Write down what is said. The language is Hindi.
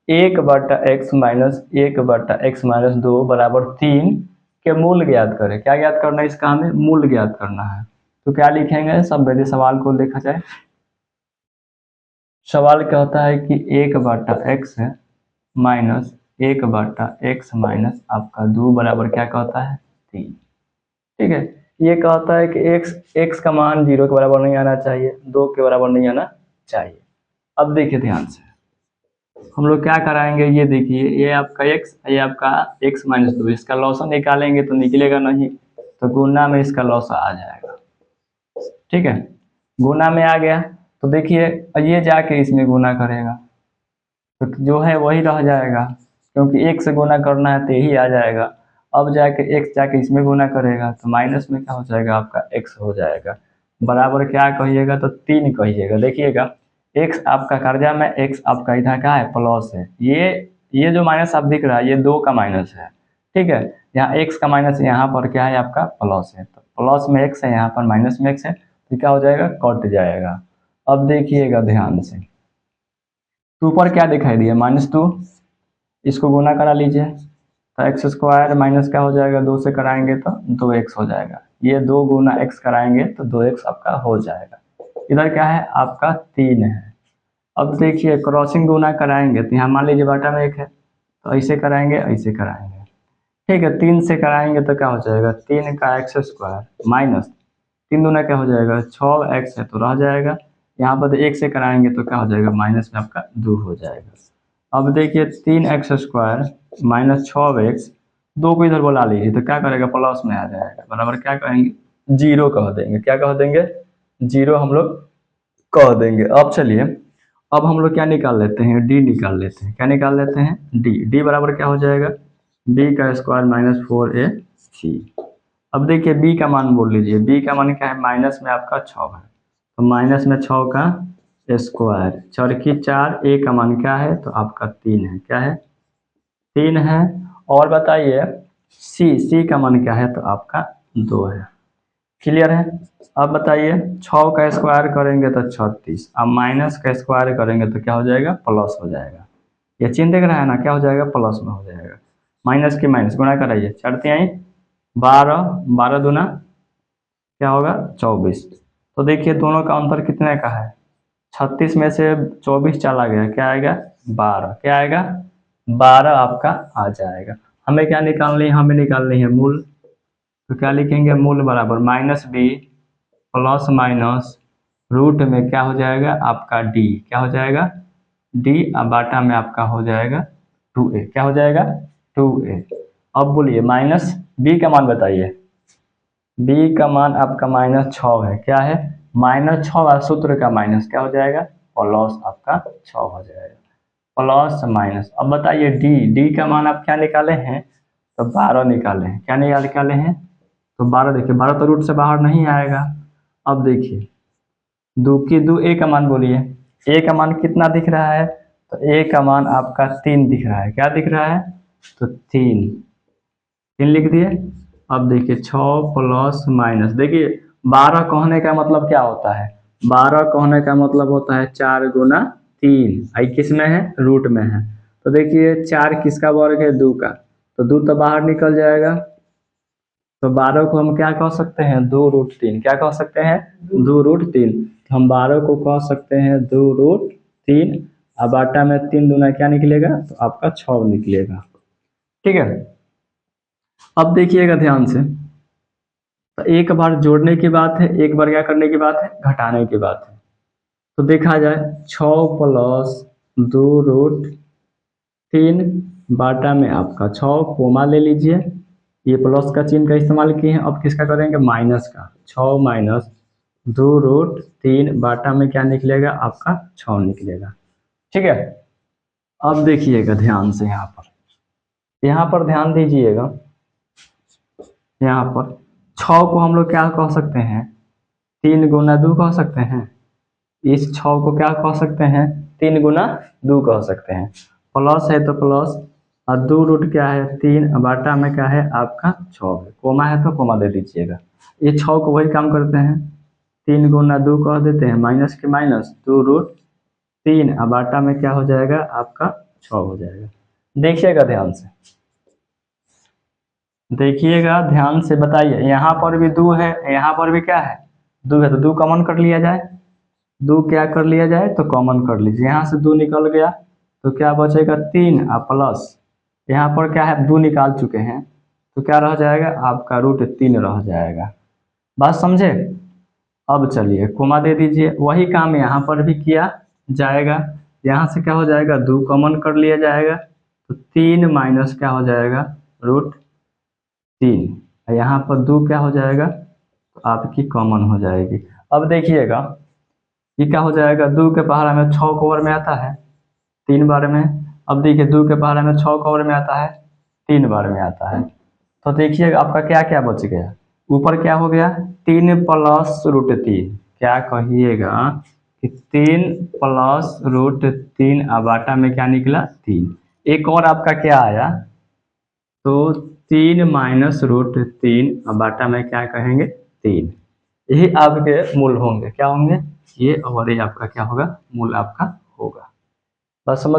1/x-1/x-2 बराबर 3 के मूल ज्ञात करें। क्या ज्ञात करना है इसका? हमें मूल ज्ञात करना है। तो क्या लिखेंगे? सब पहले सवाल को देखा जाए। सवाल क्या होता है कि 1/x आपका 2 बराबर क्या कहता है? 3। ठीक है, ये कहता है कि x का मान 0 के बराबर नहीं आना चाहिए, 2 के बराबर नहीं आना चाहिए। अब देखिए ध्यान से हम लोग क्या कराएंगे, ये देखिए ये आपका x, ये आपका x-2, इसका लॉसा निकालेंगे तो निकलेगा नहीं, तो गुना में इसका लॉसा आ जाएगा। ठीक है, गुना में आ गया तो देखिए ये जाके इसमें गुना करेगा तो जो है वही रह जाएगा, क्योंकि 1 से गुना करना है तो यही आ जाएगा। अब जाके x जाके इसमें गुना करेगा तो माइनस में क्या हो जाएगा? आपका x हो जाएगा। बराबर क्या कहिएगा? तो 3 कहिएगा। देखिएगा x आपका कर्जा में, x आपका इधर का है प्लस है, ये जो माइनस आप दिख रहा है ये 2 का माइनस है। ठीक है, यहाँ x का माइनस, यहाँ पर क्या है? आपका प्लस है, तो प्लस में x है, यहाँ पर माइनस में x है, तो क्या हो जाएगा? कट जाएगा। अब देखिएगा ध्यान से, ऊपर क्या दिखाई दिया? -2, इसको गुना करा लीजिए तो x² माइनस क्या हो जाएगा? 2 से कराएंगे तो 2x हो जाएगा। ये 2 गुना x कराएंगे तो 2x आपका हो जाएगा। इधर क्या है? आपका 3 है। अब देखिए क्रॉसिंग गुना कराएंगे तो यहाँ मान लीजिए बटा में 1 है, तो ऐसे कराएंगे, ऐसे कराएंगे। ठीक है, 3 से कराएंगे तो क्या हो जाएगा? 3 का x² माइनस 3 दूना क्या हो जाएगा? 6x है तो रह जाएगा। यहाँ पर 1 से कराएंगे तो क्या हो जाएगा? माइनस में आपका 2 हो जाएगा। अब देखिए 3x² माइनस 6x, 2 को इधर बुला लीजिए तो क्या करेगा? प्लस में आ जाएगा। बराबर क्या कहेंगे? 0 कह देंगे। क्या कह देंगे? 0 हम लोग कह देंगे। अब चलिए, अब हम लोग क्या निकाल लेते हैं? d निकाल लेते हैं। क्या निकाल लेते हैं? d बराबर क्या हो जाएगा? b का स्क्वायर माइनस 4ac। अब देखिए b का मान बोल लीजिए, b का मान क्या है? माइनस में आपका 6 है, तो माइनस में 6 का स्क्वायर, 4 की 4, a का मान क्या है? तो आपका 3 है। क्या है? 3 है। और बताइए c का मान क्या है? तो आपका 2 है। क्लियर है? अब बताइए 6 का स्क्वायर करेंगे तो 36, अब माइनस का स्क्वायर करेंगे तो क्या हो जाएगा? प्लस हो जाएगा। ये चिन्ह दिख रहा है ना? क्या हो जाएगा? प्लस में हो जाएगा। माइनस की माइनस गुणा कराइए, 4 तिहाई 12, 12 दूना क्या होगा? 24। तो देखिए दोनों का अंतर कितने का है? 36 में से 24 चला गया, क्या आएगा? 12। क्या आएगा? 12 आपका आ जाएगा। हमें क्या निकालनी है? हमें निकालनी है मूल। तो क्या लिखेंगे? मूल बराबर -b प्लस माइनस रूट में क्या हो जाएगा? आपका d। क्या हो जाएगा? d, अब बाटा में आपका हो जाएगा 2a। क्या हो जाएगा? 2a। अब बोलिए माइनस b का मान बताइए। b का मान आपका -6 है। क्या है? -6 और सूत्र का माइनस क्या हो जाएगा? प्लस आपका 6 हो जाएगा। प्लस माइनस, अब बताइए d का मान आप क्या निकाले हैं? तो 12 निकाले हैं। क्या निकाले हैं? तो 12। देखिए 12 तो रूट से बाहर नहीं आएगा। अब देखिए 2 की 2, a का मान बोलिए। a का मान कितना दिख रहा है? तो a का मान आपका 3 दिख रहा है। क्या दिख रहा है? तो 3 लिख दिए। अब देखिए 6 प्लस माइनस, देखिए 12 कहने का मतलब क्या होता है? 12 कहने का मतलब होता है 4 गुना 3। आई किस में है? रूट में है। तो देखिए 4 किसका वर्ग है? 2 का, तो 2 तो बाहर निकल जाएगा। तो 12 को हम क्या कह सकते हैं? 2√3। क्या कह सकते हैं? 2√3। तो हम 12 को कह सकते हैं 2√3। अब आटा में 3 दूना क्या निकलेगा? तो आपका 6 निकलेगा। ठीक है, अब देखिएगा ध्यान से, तो एक बार जोड़ने की बात है, एक बार क्या करने की बात है? घटाने की बात है। तो देखा जाए 6 प्लस 2√3 बाटा में आपका 6, कोमा ले लीजिए, ये प्लस का चिन्ह का इस्तेमाल किए हैं। अब किसका करेंगे? माइनस का। 6 माइनस 2√3 बाटा में क्या निकलेगा? आपका 6 निकलेगा। ठीक है, अब देखिएगा ध्यान से, यहाँ पर ध्यान दीजिएगा। यहाँ पर 6 को हम लोग क्या कह सकते हैं? 3 गुना 2 कह सकते हैं। इस 6 को क्या कह सकते हैं? 3 गुना 2 कह सकते हैं। प्लस है तो प्लस, और 2 रूट क्या है? 3 बाटा में क्या है? आपका 6 है। कोमा है तो कोमा दे दीजिएगा। ये 6 को वही काम करते हैं, 3 गुना 2 कह देते हैं, माइनस के माइनस 2√3 बाटा में क्या हो जाएगा? आपका 6 हो जाएगा। देखिएगा ध्यान से, देखिएगा ध्यान से, बताइए यहाँ पर भी 2 है, यहाँ पर भी क्या है 2 है, तो 2 कॉमन कर लिया जाए। 2 क्या कर लिया जाए तो कॉमन कर लीजिए, यहाँ से 2 निकल गया तो क्या बचेगा 3 और प्लस यहाँ पर क्या है 2 निकाल चुके हैं तो क्या रह जाएगा आपका √3 रह जाएगा। बात समझे। अब चलिए कोमा दे दीजिए, वही काम यहाँ पर भी किया जाएगा। यहाँ से क्या हो जाएगा 2 कॉमन कर लिया जाएगा तो 3 माइनस क्या हो जाएगा √3, यहाँ पर 2 क्या हो जाएगा तो आपकी कॉमन हो जाएगी। अब देखिएगा ये क्या हो जाएगा 2 के पहाड़ा में 6 कवर में आता है 3 बार में। अब देखिए 2 के पहाड़ा में 6 कवर में आता है 3 बार में आता है, तो देखिए आपका क्या क्या बच गया, ऊपर क्या हो गया 3 प्लस √3, क्या कहिएगा कि 3 प्लस √3 अबाटा में क्या निकला 3। एक और आपका क्या आया तो 3 माइनस √3 अबाटा में क्या कहेंगे 3। यही आपके मूल होंगे, क्या होंगे ये, और ये आपका क्या होगा मूल आपका होगा। बस समझ